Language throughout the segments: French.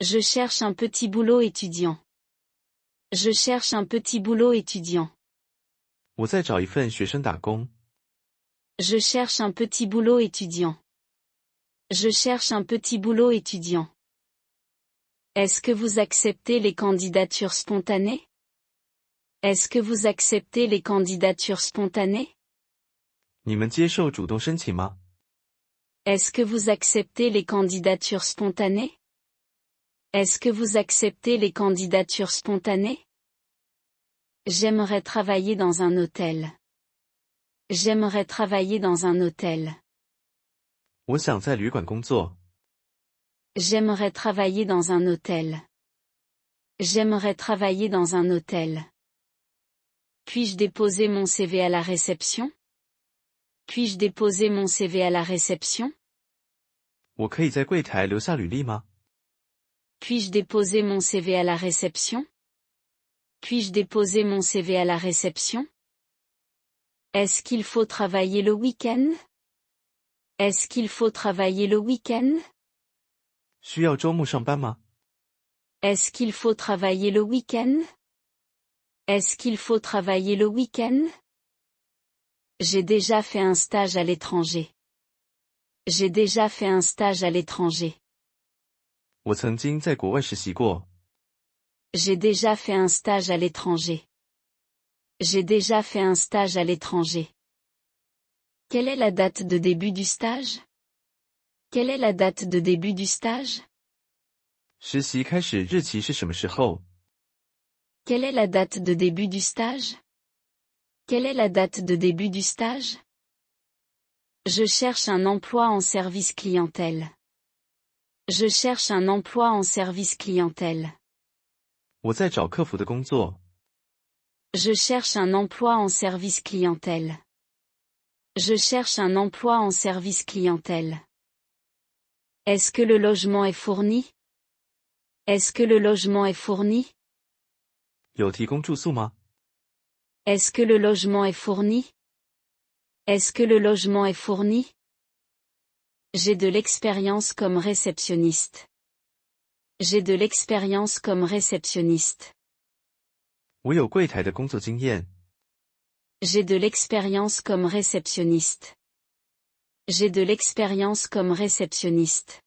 Je cherche un petit boulot étudiant. Je cherche un petit boulot étudiant. 我在找一份学生打工。Je cherche un petit boulot étudiant. Je cherche un petit boulot étudiant. Est-ce que vous acceptez les candidatures spontanées? Est-ce que vous acceptez les candidatures spontanées? 你们接受主动申请吗？ Est-ce que vous acceptez les candidatures spontanées? Est-ce que vous acceptez les candidatures spontanées? J'aimerais travailler dans un hôtel. J'aimerais travailler dans un hôtel. 我想在旅馆工作。 J'aimerais travailler dans un hôtel. J'aimerais travailler dans un hôtel. Puis-je déposer mon CV à la réception? Puis-je déposer mon CV à la réception? 我可以在柜台留下履历吗？ Puis-je déposer mon CV à la réception? Puis-je déposer mon CV à la réception? Est-ce qu'il faut travailler le week-end? Est-ce qu'il faut travailler le week-end? 需要周末上班吗？ Est-ce qu'il faut travailler le week-end? Est-ce qu'il faut travailler le week-end? J'ai déjà fait un stage à l'étranger. J'ai déjà fait un stage à l'étranger. 我曾经在国外实习过。 J'ai déjà fait un stage à l'étranger. J'ai déjà fait un stage à l'étranger. Quelle est la date de début du stage? Quelle est la date de début du stage? 实习开始日期是什么时候？ Quelle est la date de début du stage? Quelle est la date de début du stage? Je cherche un emploi en service clientèle. Je cherche un emploi en service clientèle. 我在找客服的工作。 Je cherche un emploi en service clientèle. Je cherche un emploi en service clientèle. Est-ce que le logement est fourni? Est-ce que le logement est fourni? 有提供住宿吗？ Est-ce que le logement est fourni? Est-ce que le logement est fourni? J'ai de l'expérience comme réceptionniste. J'ai de l'expérience comme réceptionniste. 我有柜台的工作经验。 J'ai de l'expérience comme réceptionniste. J'ai de l'expérience comme réceptionniste.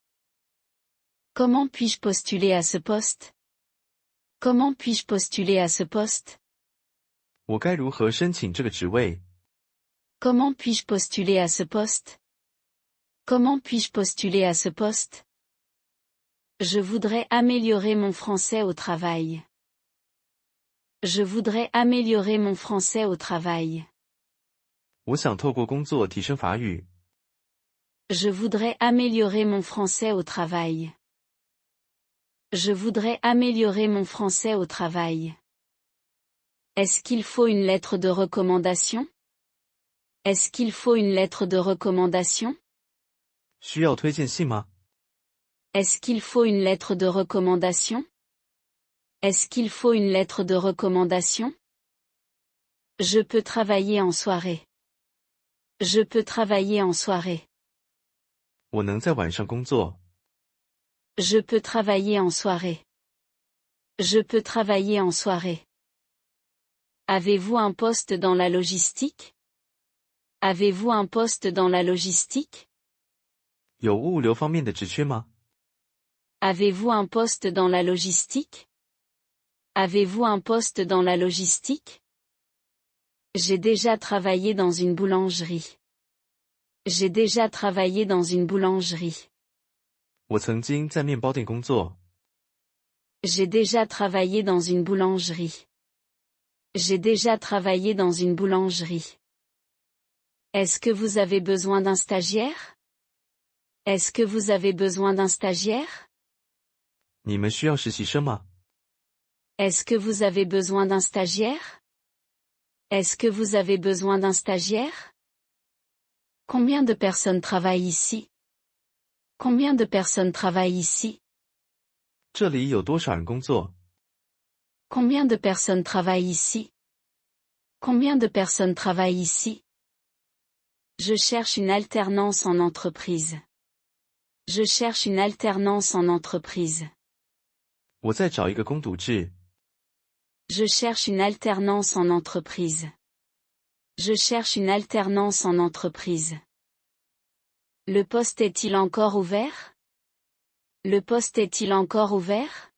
Comment puis-je postuler à ce poste? Comment puis-je postuler à ce poste? 我该如何申请这个职位？ Comment puis-je postuler à ce poste? Comment puis-je postuler à ce poste? Je voudrais améliorer mon français au travail. Je voudrais améliorer mon français au travail. 我想透过工作提升法语。 Je voudrais améliorer mon français au travail. Je voudrais améliorer mon français au travail. Est-ce qu'il faut une lettre de recommandation? Est-ce qu'il faut une lettre de recommandation? 需要推荐信吗？ Est-ce qu'il faut une lettre de recommandation? Est-ce qu'il faut une lettre de recommandation? Je peux travailler en soirée. Je peux travailler en soirée. 我能在晚上工作。 Je peux travailler en soirée. Je peux travailler en soirée. Avez-vous un poste dans la logistique? Avez-vous un poste dans la logistique? 有物流方面的职缺吗？ Avez-vous un poste dans la logistique? Avez-vous un poste dans la logistique? J'ai déjà travaillé dans une boulangerie. J'ai déjà travaillé dans une boulangerie. 我曾经在面包店工作。 J'ai déjà travaillé dans une boulangerie. J'ai déjà travaillé dans une boulangerie. Est-ce que vous avez besoin d'un stagiaire? Est-ce que vous avez besoin d'un stagiaire? 你们需要实习生吗？ Est-ce que vous avez besoin d'un stagiaire? Est-ce que vous avez besoin d'un stagiaire? Combien de personnes travaillent ici? Combien de personnes travaillent ici? 这里有多少人工作？ Combien de personnes travaillent ici? Combien de personnes travaillent ici? Je cherche une alternance en entreprise. Je cherche une alternance en entreprise. 我在找一个工读制。Je cherche une alternance en entreprise. Je cherche une alternance en entreprise. Le poste est-il encore ouvert? Le poste est-il encore ouvert?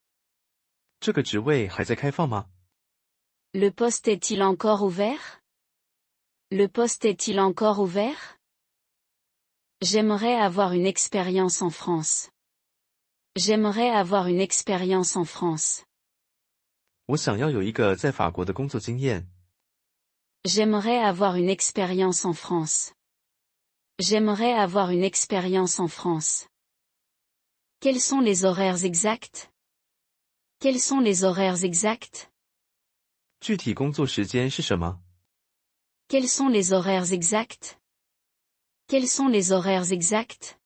这个职位还在开放吗？ Le poste est-il encore ouvert? Le poste est-il encore ouvert? J'aimerais avoir une expérience en France. J'aimerais avoir une expérience en France. 我想要有一个在法国的工作经验。J'aimerais avoir une expérience en France. J'aimerais avoir une expérience en France. Quels sont les horaires exacts? Quels sont les horaires exacts? 具体工作时间是什么？ Quels sont les horaires exacts? Quels sont les horaires exacts?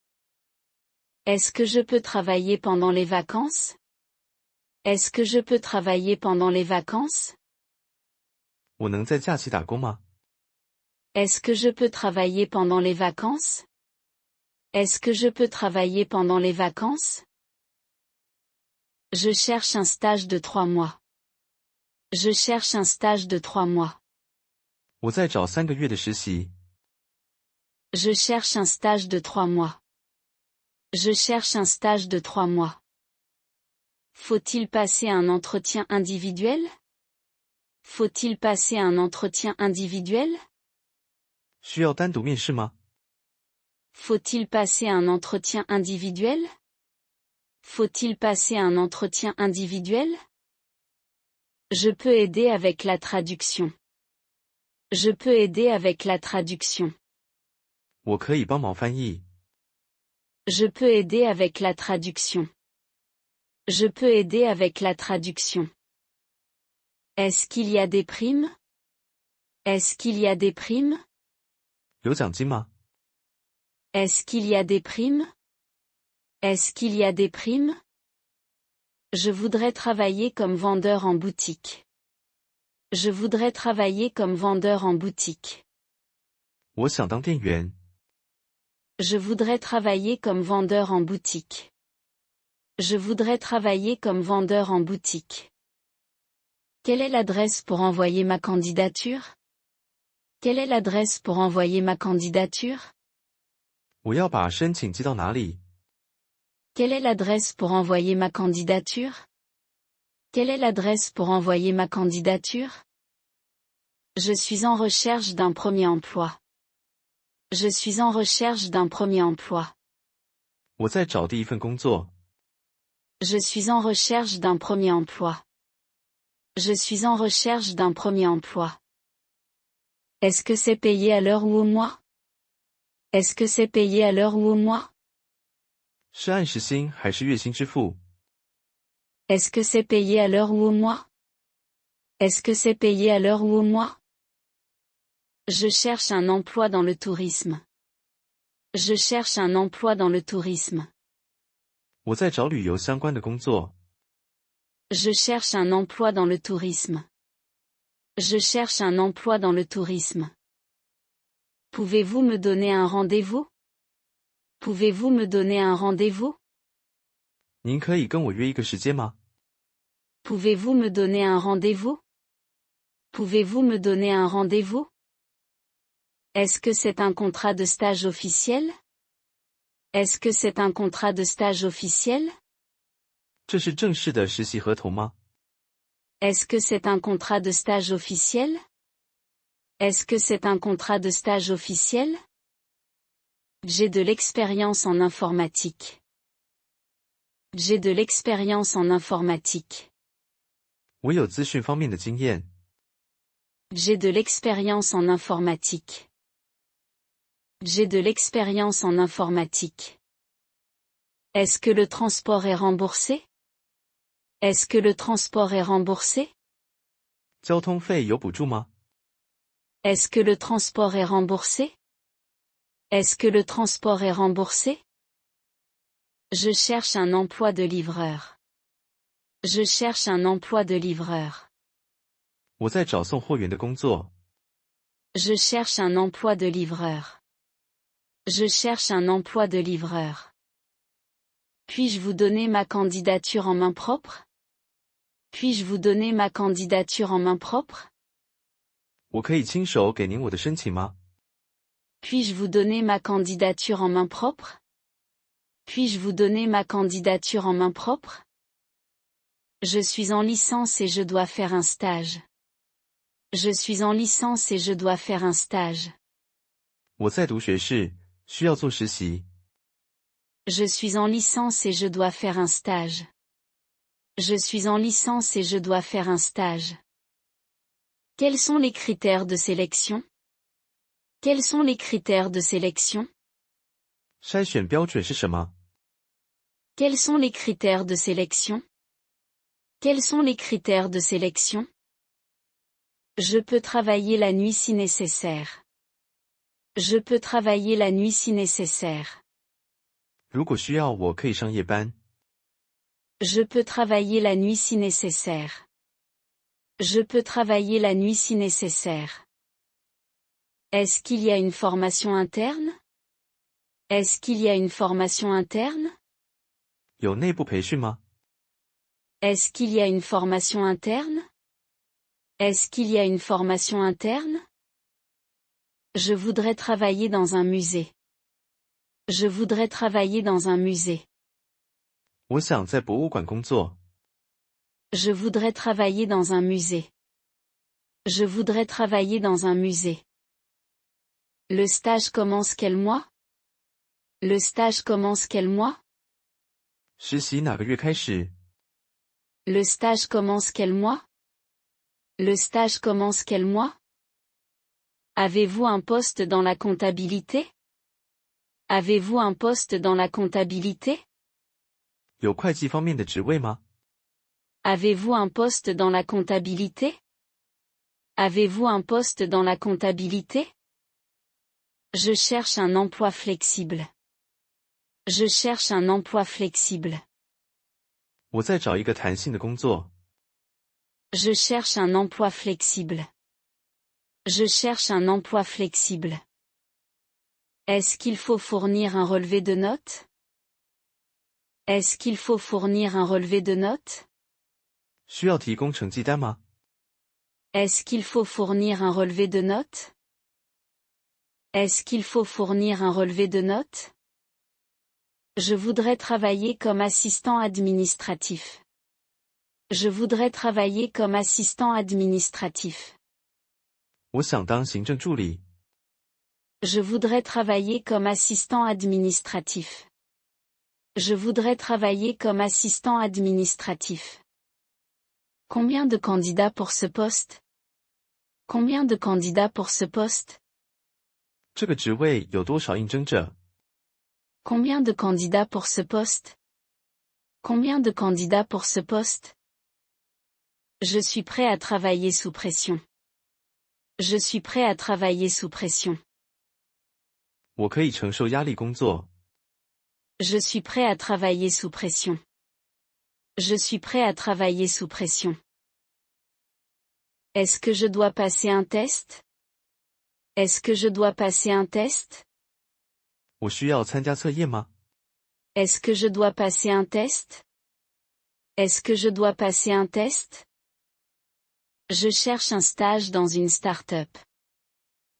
Est-ce que je peux travailler pendant les vacances? Est-ce que je peux travailler pendant les vacances? 我能在假期打工吗？ Est-ce que je peux travailler pendant les vacances? Est-ce que je peux travailler pendant les vacances? Je cherche un stage de 3 mois. Je cherche un stage de 3 mois. 我在找3个月的实习。Je cherche un stage de 3 mois. Je cherche un stage de 3 mois. Faut-il passer un entretien individuel? Faut-il passer un entretien individuel? 需要单独面试吗？ Faut-il passer un entretien individuel? Faut-il passer un entretien individuel? Je peux aider avec la traduction. Je peux aider avec la traduction. 我可以帮忙翻译。Je peux aider avec la traduction. Je peux aider avec la traduction. Est-ce qu'il y a des primes? Est-ce qu'il y a des primes? 有奖金吗？ Est-ce qu'il y a des primes? Est-ce qu'il y a des primes? Je voudrais travailler comme vendeur en boutique. Je voudrais travailler comme vendeur en boutique. 我想当店员。 Je voudrais travailler comme vendeur en boutique. Je voudrais travailler comme vendeur en boutique. Quelle est l'adresse pour envoyer ma candidature? Quelle est l'adresse pour envoyer ma candidature? 我要把申请寄到哪里？ Quelle est l'adresse pour envoyer ma candidature? Quelle est l'adresse pour envoyer ma candidature? Je suis en recherche d'un premier emploi. Je suis en recherche d'un premier emploi. 我在找第一份工作。 Je suis en recherche d'un premier emploi. Je suis en recherche d'un premier emploi. Est-ce que c'est payé à l'heure ou au mois? Est-ce que c'est payé à l'heure ou au mois? 是按时薪还是月薪支付？ Est-ce que c'est payé à l'heure ou au mois? Est-ce que c'est payé à l'heure ou au mois? Je cherche un emploi dans le tourisme. Je cherche un emploi dans le tourisme. 我在找旅游相关的工作。 Je cherche un emploi dans le tourisme. Je cherche un emploi dans le tourisme. Pouvez-vous me donner un rendez-vous? Pouvez-vous me donner un rendez-vous? 您可以跟我约一个时间吗？ Pouvez-vous me donner un rendez-vous? Pouvez-vous me donner un rendez-vous? Est-ce que c'est un contrat de stage officiel? Est-ce que c'est un contrat de stage officiel? 这是正式的实习合同吗？ Est-ce que c'est un contrat de stage officiel? Est-ce que c'est un contrat de stage officiel? J'ai de l'expérience en informatique. J'ai de l'expérience en informatique. 我有资讯方面的经验。 J'ai de l'expérience en informatique. J'ai de l'expérience en informatique. Est-ce que le transport est remboursé? Est-ce que le transport est remboursé? 交通费有补助吗？ Est-ce que le transport est remboursé? Est-ce que le transport est remboursé? Je cherche un emploi de livreur. Je cherche un emploi de livreur. 我在找送货员的工作。 Je cherche un emploi de livreur. Je cherche un emploi de livreur. Puis-je vous donner ma candidature en main propre? Puis-je vous donner ma candidature en main propre? 我可以亲手给您我的申请吗？ Puis-je vous donner ma candidature en main propre? Puis-je vous donner ma candidature en main propre? Je suis en licence et je dois faire un stage. Je suis en licence et je dois faire un stage. 我在读学士，需要做实习。 Je suis en licence et je dois faire un stage. Je suis en licence et je dois faire un stage. Quels sont les critères de sélection? Quels sont les critères de sélection? 筛选标准是什么？ Quels sont les critères de sélection? Quels sont les critères de sélection? Je peux travailler la nuit si nécessaire. Je peux travailler la nuit si nécessaire. 如果需要，我可以上夜班。 Je peux travailler la nuit si nécessaire. Je peux travailler la nuit si nécessaire. Est-ce qu'il y a une formation interne? Est-ce qu'il y a une formation interne? 有内部培训吗？ Est-ce qu'il y a une formation interne? Est-ce qu'il y a une formation interne? Je voudrais travailler dans un musée. Je voudrais travailler dans un musée. 我想在博物馆工作。 Je voudrais travailler dans un musée. Je voudrais travailler dans un musée. Le stage commence quel mois? Le stage commence quel mois? 实习哪个月开始？ Le stage commence quel mois? Le stage commence quel mois? Avez-vous un poste dans la comptabilité? Avez-vous un poste dans la comptabilité? 有会计方面的职位吗？ Avez-vous un poste dans la comptabilité? Avez-vous un poste dans la comptabilité? Je cherche un emploi flexible. Je cherche un emploi flexible. 我在找一个弹性的工作。 Je cherche un emploi flexible. Je cherche un emploi flexible. Est-ce qu'il faut fournir un relevé de notes? Est-ce qu'il faut fournir un relevé de notes? 需要提供成绩单吗？ Est-ce qu'il faut fournir un relevé de notes? Est-ce qu'il faut fournir un relevé de notes? Je voudrais travailler comme assistant administratif. Je voudrais travailler comme assistant administratif. 我想当行政助理。 Je voudrais travailler comme assistant administratif. Je voudrais travailler comme assistant administratif. Combien de candidats pour ce poste? Combien de candidats pour ce poste? 这个职位有多少应征者？ Combien de candidats pour ce poste? Combien de candidats pour ce poste? Je suis prêt à travailler sous pression. Je suis prêt à travailler sous pression. 我可以承受压力工作。 Je suis prêt à travailler sous pression. Je suis prêt à travailler sous pression. Est-ce que je dois passer un test? Est-ce que je dois passer un test? 我需要参加测验吗？ Est-ce que je dois passer un test? Est-ce que je dois passer un test? Je cherche un stage dans une start-up.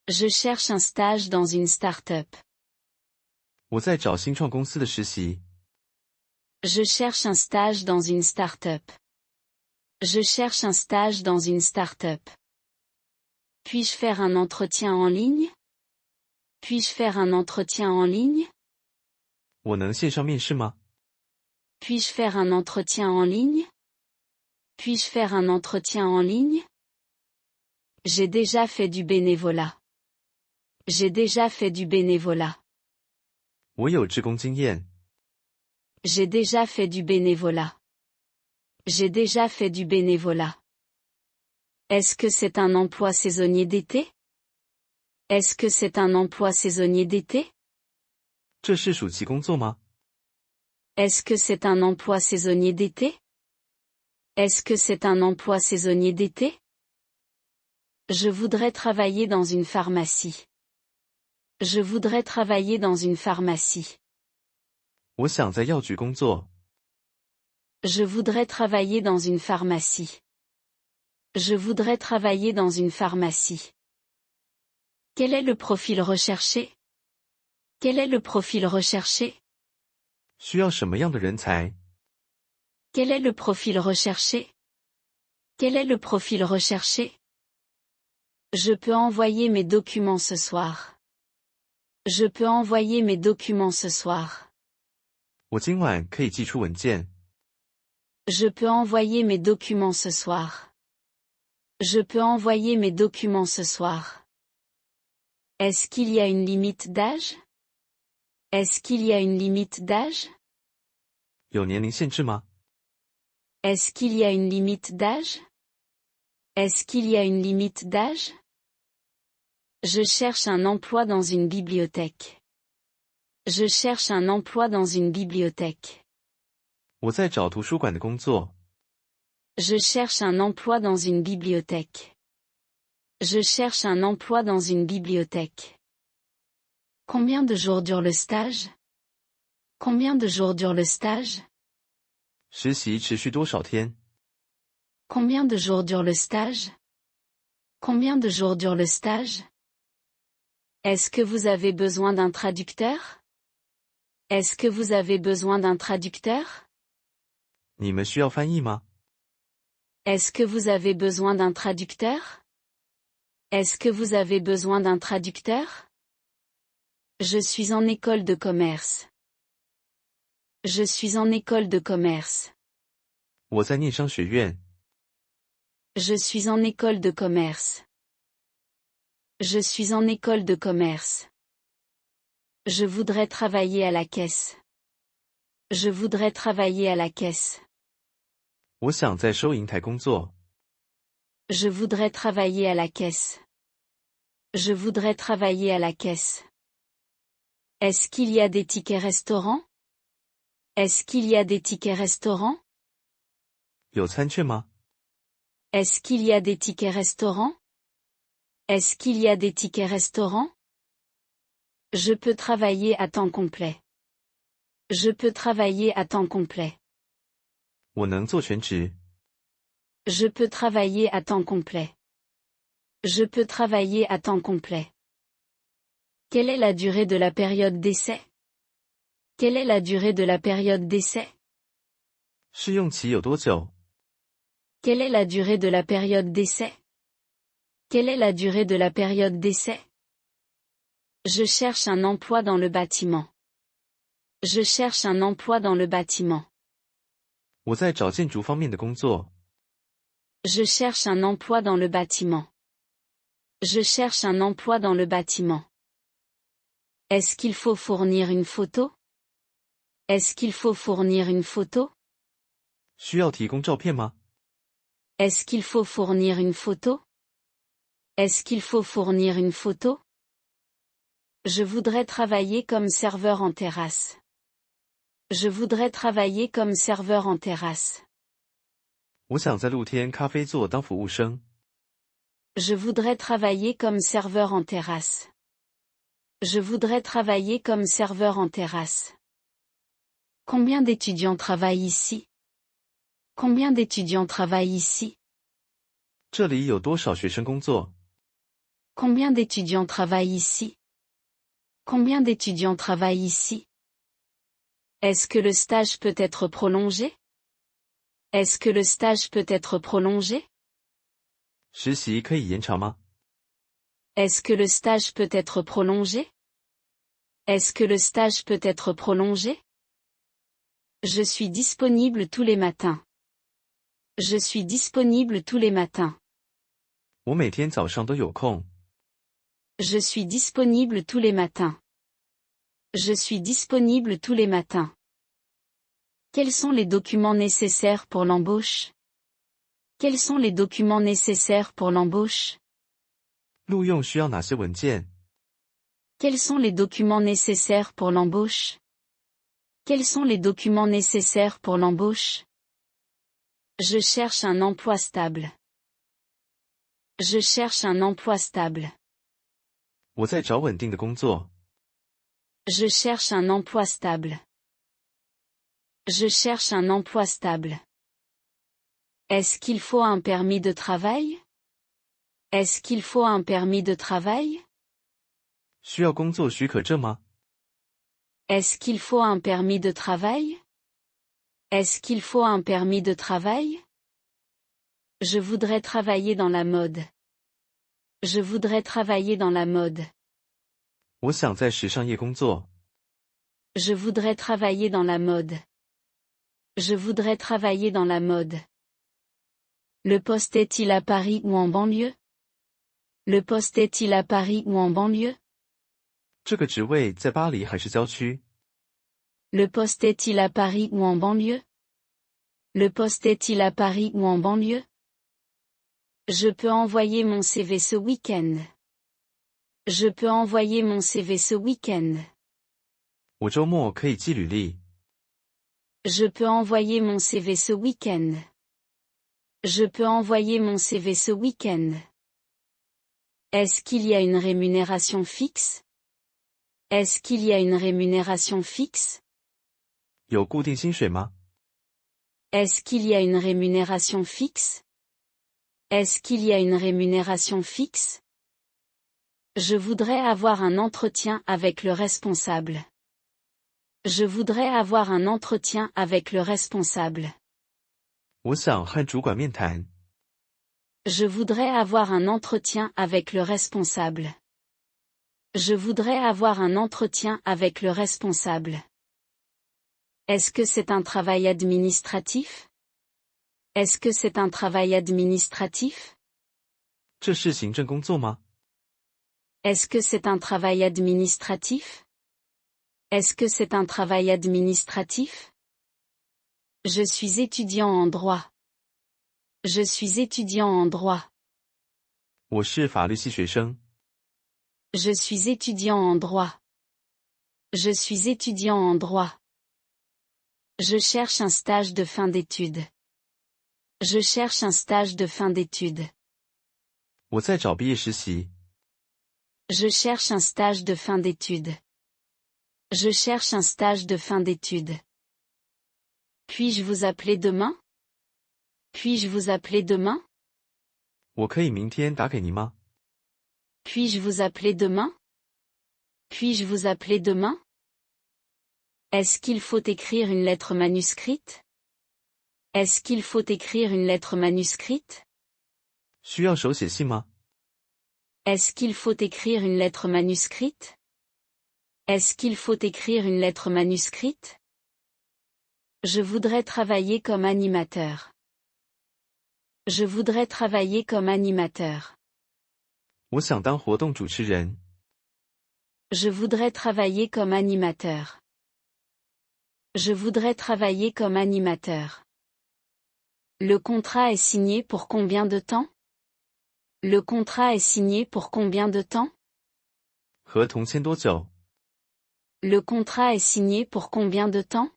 Je cherche un stage dans une start-up. 我在找新创公司的实习。 Je cherche un stage dans une start-up. Je cherche un stage dans une start-up. Puis-je faire un entretien en ligne? Puis-je faire un entretien en ligne? 我能线上面试吗？ Puis-je faire un entretien en ligne? Puis-je faire un entretien en ligne? J'ai déjà fait du bénévolat. J'ai déjà fait du bénévolat. 我有志工经验。 J'ai déjà fait du bénévolat. J'ai déjà fait du bénévolat. Est-ce que c'est un emploi saisonnier d'été? Est-ce que c'est un emploi saisonnier d'été? 这是暑期工作吗？ Est-ce que c'est un emploi saisonnier d'été? Est-ce que c'est un emploi saisonnier d'été? Je voudrais travailler dans une pharmacie. Je voudrais travailler dans une pharmacie. 我想在药局工作。Je voudrais travailler dans une pharmacie. Je voudrais travailler dans une pharmacie. Quel est le profil recherché? Quel est le profil recherché? 需要什么样的人才？ Quel est le profil recherché? Quel est le profil recherché? Je peux envoyer mes documents ce soir. Je peux envoyer mes documents ce soir. 我今晚可以寄出文件。 Je peux envoyer mes documents ce soir. Je peux envoyer mes documents ce soir. Est-ce qu'il y a une limite d'âge? Est-ce qu'il y a une limite d'âge? 有年龄限制吗？ Est-ce qu'il y a une limite d'âge? Est-ce qu'il y a une limite d'âge? Je cherche un emploi dans une bibliothèque. Je cherche un emploi dans une bibliothèque. 我在找图书馆的工作。 Je cherche un emploi dans une bibliothèque. Je cherche un emploi dans une bibliothèque. Combien de jours dure le stage? Combien de jours dure le stage? 实习持续多少天？ Combien de jours dure le stage? Combien de jours dure le stage? Est-ce que vous avez besoin d'un traducteur? Est-ce que vous avez besoin d'un traducteur? 你们需要翻译吗？ Est-ce que vous avez besoin d'un traducteur? Est-ce que vous avez besoin d'un traducteur? Je suis en école de commerce. Je suis en école de commerce. 我在念商学院。 Je suis en école de commerce. Je suis en école de commerce. Je voudrais travailler à la caisse. Je voudrais travailler à la caisse. 我想在收银台工作。 Je voudrais travailler à la caisse. Je voudrais travailler à la caisse. Est-ce qu'il y a des tickets restaurants? Est-ce qu'il y a des tickets restaurants? 有餐券吗？ Est-ce qu'il y a des tickets restaurants? Est-ce qu'il y a des tickets restaurants? Je peux travailler à temps complet. Je peux travailler à temps complet. 我能做全职。 Je peux travailler à temps complet. Je peux travailler à temps complet. Quelle est la durée de la période d'essai? Quelle est la durée de la période d'essai? 试用期有多久？ Quelle est la durée de la période d'essai? Quelle est la durée de la période d'essai? Je cherche un emploi dans le bâtiment. Je cherche un emploi dans le bâtiment. 我在找建筑方面的工作。 Je cherche un emploi dans le bâtiment. Je cherche un emploi dans le bâtiment. Est-ce qu'il faut fournir une photo? Est-ce qu'il faut fournir une photo? 需要提供照片吗？ Est-ce qu'il faut fournir une photo? Est-ce qu'il faut fournir une photo? Je voudrais travailler comme serveur en terrasse. Je voudrais travailler comme serveur en terrasse. 我想在露天咖啡座当服务生。 Je voudrais travailler comme serveur en terrasse. Je voudrais travailler comme serveur en terrasse. Combien d'étudiants travaillent ici? Combien d'étudiants travaillent ici? 这里有多少学生工作？ Combien d'étudiants travaillent ici? Combien d'étudiants travaillent ici? Est-ce que le stage peut être prolongé? Est-ce que le stage peut être prolongé? 实习可以延长吗？ Est-ce que le stage peut être prolongé? Est-ce que le stage peut être prolongé? Je suis disponible tous les matins. Je suis disponible tous les matins. 我每天早上都有空。 Je suis disponible tous les matins. Je suis disponible tous les matins. Quels sont les documents nécessaires pour l'embauche? Quels sont les documents nécessaires pour l'embauche? 录用需要哪些文件？ Quels sont les documents nécessaires pour l'embauche? Quels sont les documents nécessaires pour l'embauche? Je cherche un emploi stable. Je cherche un emploi stable. 我在找稳定的工作。 Je cherche un emploi stable. Je cherche un emploi stable. Est-ce qu'il faut un permis de travail? Est-ce qu'il faut un permis de travail? 需要工作许可证吗？ Est-ce qu'il faut un permis de travail? Est-ce qu'il faut un permis de travail? Je voudrais travailler dans la mode. Je voudrais travailler dans la mode. 我想在时尚业工作。 Je voudrais travailler dans la mode. Je voudrais travailler dans la mode. Le poste est-il à Paris ou en banlieue? Le poste est-il à Paris ou en banlieue? 这个职位在巴黎还是郊区？ Le poste est-il à Paris ou en banlieue? Le poste est-il à Paris ou en banlieue? Je peux envoyer mon CV ce week-end. Je peux envoyer mon CV ce week-end. 我周末可以寄履历。 Je peux envoyer mon CV ce week-end. Je peux envoyer mon CV ce week-end. Est-ce qu'il y a une rémunération fixe? Est-ce qu'il y a une rémunération fixe? 有固定薪水吗？ Est-ce qu'il y a une rémunération fixe? Est-ce qu'il y a une rémunération fixe? Je voudrais avoir un entretien avec le responsable. Je voudrais avoir un entretien avec le responsable. 我想和主管面谈。 Je voudrais avoir un entretien avec le responsable. Je voudrais avoir un entretien avec le responsable. Est-ce que c'est un travail administratif? Est-ce que c'est un travail administratif? 这是行政工作吗？ Est-ce que c'est un travail administratif? Est-ce que c'est un travail administratif? Je suis étudiant en droit. Je suis étudiant en droit. 我是法律系学生。 Je suis étudiant en droit. Je suis étudiant en droit. Je cherche un stage de fin d'études. Je cherche un stage de fin d'études. 我在找毕业实习。 Je cherche un stage de fin d'études. Je cherche un stage de fin d'études. Puis-je vous appeler demain? Puis-je vous appeler demain? 我可以明天打给您吗？ Puis-je vous appeler demain? Puis-je vous appeler demain? Est-ce qu'il faut écrire une lettre manuscrite? Est-ce qu'il faut écrire une lettre manuscrite? 需要手写信吗？ Est-ce qu'il faut écrire une lettre manuscrite? Est-ce qu'il faut écrire une lettre manuscrite? Je voudrais travailler comme animateur. Je voudrais travailler comme animateur. 我想当活动主持人。 Je voudrais travailler comme animateur. Je voudrais travailler comme animateur. Le contrat est signé pour combien de temps? Le contrat est signé pour combien de temps? 合同签多久？ Le contrat est signé pour combien de temps?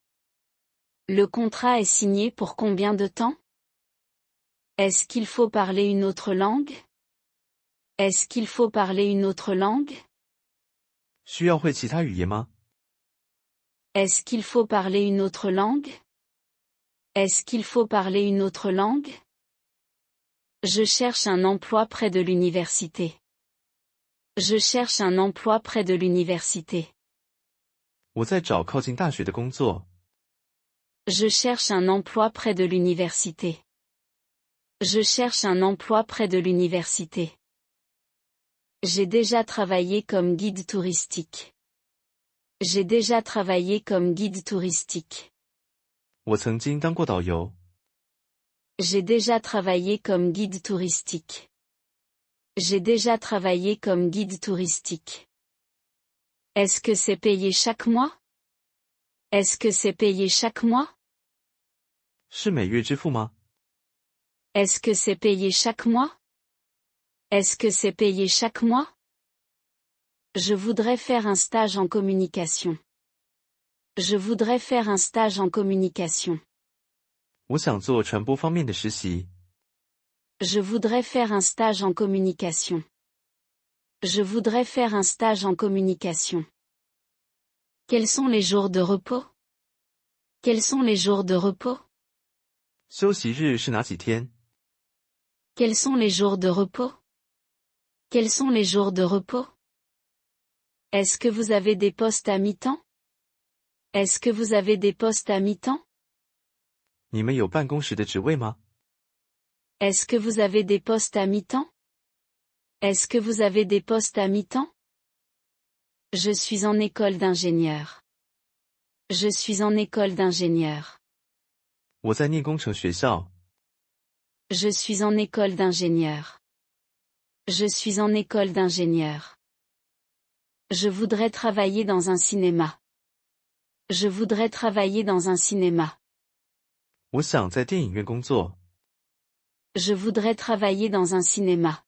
Le contrat est signé pour combien de temps? Est-ce qu'il faut parler une autre langue? Est-ce qu'il faut parler une autre langue? 需要会其他语言吗？ Est-ce qu'il faut parler une autre langue? Est-ce qu'il faut parler une autre langue? Je cherche un emploi près de l'université. Je cherche un emploi près de l'université. 我在找靠近大学的工作。 Je cherche un emploi près de l'université. Je cherche un emploi près de l'université. J'ai déjà travaillé comme guide touristique. J'ai déjà travaillé comme guide touristique. 我曾经当过导游。 J'ai déjà travaillé comme guide touristique. J'ai déjà travaillé comme guide touristique. Est-ce que c'est payé chaque mois? Est-ce que c'est payé chaque mois? 是每月支付吗？ Est-ce que c'est payé chaque mois? Est-ce que c'est payé chaque mois? Je voudrais faire un stage en communication. Je voudrais faire un stage en communication. 我想做传播方面的实习。 Je voudrais faire un stage en communication. Je voudrais faire un stage en communication. Quels sont les jours de repos? Quels sont les jours de repos? 休息日是哪几天？ Quels sont les jours de repos? Quels sont les jours de repos? Est-ce que vous avez des postes à mi-temps? Est-ce que vous avez des postes à mi-temps? 你们有办公室的职位吗？ Est-ce que vous avez des postes à mi-temps? Est-ce que vous avez des postes à mi-temps? Je suis en école d'ingénieur. Je suis en école d'ingénieur. 我在念工程学校。 Je suis en école d'ingénieur. Je suis en école d'ingénieur. Je voudrais travailler dans un cinéma. Je voudrais travailler dans un cinéma. 我想在电影院工作。 Je voudrais travailler dans un cinéma.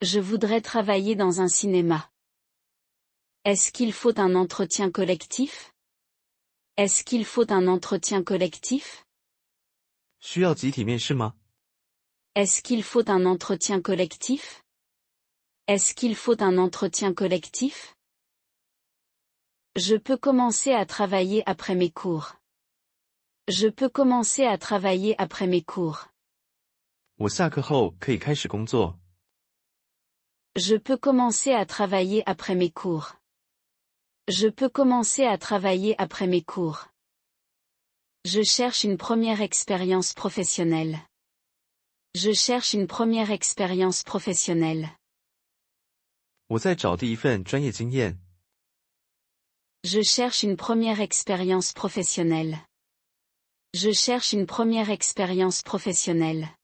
Je voudrais travailler dans un cinéma. Est-ce qu'il faut un entretien collectif? Est-ce qu'il faut un entretien collectif? 需要集体面试吗？ Est-ce qu'il faut un entretien collectif? Est-ce qu'il faut un entretien collectif? Je peux commencer à travailler après mes cours. Je peux commencer à travailler après mes cours. 我下课后可以开始工作。 Je peux commencer à travailler après mes cours. Je peux commencer à travailler après mes cours. Je cherche une première expérience professionnelle. Je cherche une première expérience professionnelle. 我在找第一份专业经验。 Je cherche une première expérience professionnelle. Je cherche une première expérience professionnelle.